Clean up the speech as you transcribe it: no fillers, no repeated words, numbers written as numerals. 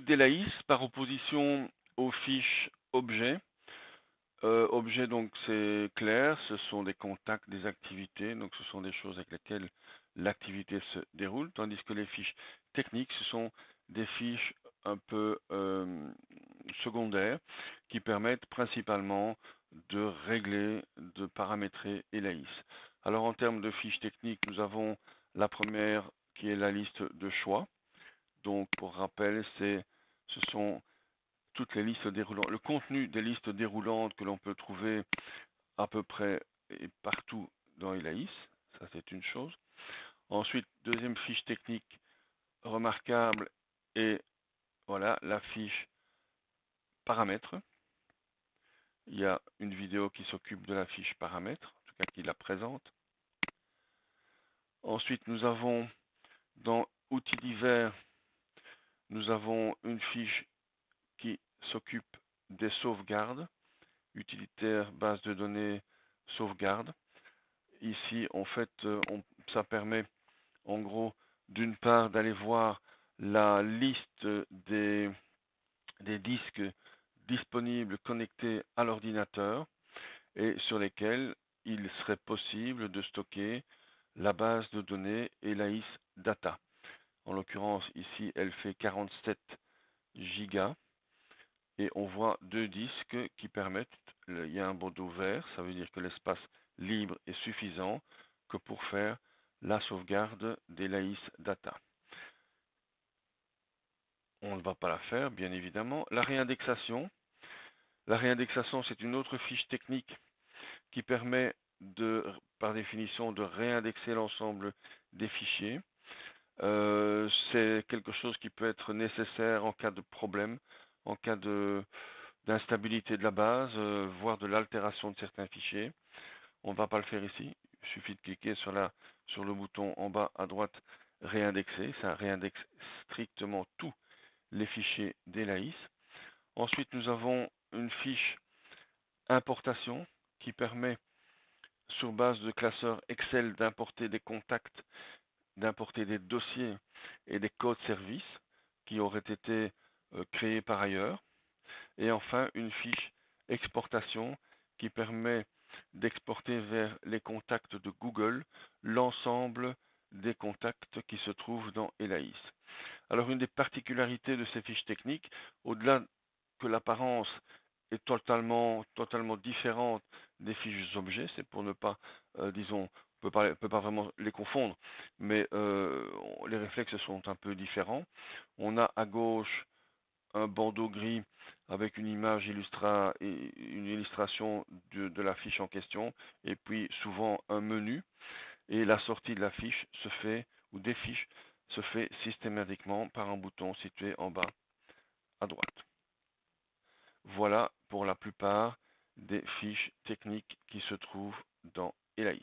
technique d'Elaïs par opposition aux fiches objets. Objet, donc c'est clair, ce sont des contacts, des activités, donc ce sont des choses avec lesquelles l'activité se déroule, tandis que les fiches techniques, ce sont des fiches un peu secondaires qui permettent principalement de régler, de paramétrer Elaïs. Alors en termes de fiches techniques, nous avons la première qui est la liste de choix. Donc pour rappel, ce sont toutes les listes déroulantes, le contenu des listes déroulantes que l'on peut trouver à peu près et partout dans Elaïs, ça c'est une chose. Ensuite, deuxième fiche technique remarquable et voilà la fiche paramètres. Il y a une vidéo qui s'occupe de la fiche paramètres, en tout cas qui la présente. Ensuite, nous avons dans outils divers, nous avons une fiche qui s'occupe des sauvegardes, utilitaire, base de données, sauvegarde. Ici, en fait, ça permet en gros d'une part d'aller voir la liste des disques disponibles connectés à l'ordinateur et sur lesquels il serait possible de stocker la base de données Elaïs Data. En l'occurrence, ici, elle fait 47 gigas. Et on voit deux disques qui permettent, il y a un bandeau vert, ça veut dire que l'espace libre est suffisant que pour faire la sauvegarde d'Elaïs Data. On ne va pas la faire, bien évidemment. La réindexation, c'est une autre fiche technique qui permet par définition, de réindexer l'ensemble des fichiers. C'est quelque chose qui peut être nécessaire en cas de problème, en cas d'instabilité de la base, voire de l'altération de certains fichiers. On ne va pas le faire ici. Il suffit de cliquer sur le bouton en bas à droite, réindexer. Ça réindexe strictement tous les fichiers d'Elaïs. Ensuite, nous avons une fiche importation qui permet, sur base de classeur Excel, d'importer des contacts, d'importer des dossiers et des codes services qui auraient été créés par ailleurs. Et enfin, une fiche exportation qui permet d'exporter vers les contacts de Google l'ensemble des contacts qui se trouvent dans Elaïs. Alors, une des particularités de ces fiches techniques, au-delà que l'apparence est totalement différente des fiches objets, c'est pour ne pas, disons, on ne peut pas vraiment les confondre, mais les réflexes sont un peu différents. On a à gauche un bandeau gris avec une image une illustration de la fiche en question, et puis souvent un menu, et la sortie de la fiche se fait, ou des fiches, se fait systématiquement par un bouton situé en bas à droite. Voilà pour la plupart des fiches techniques qui se trouvent dans Elaïs.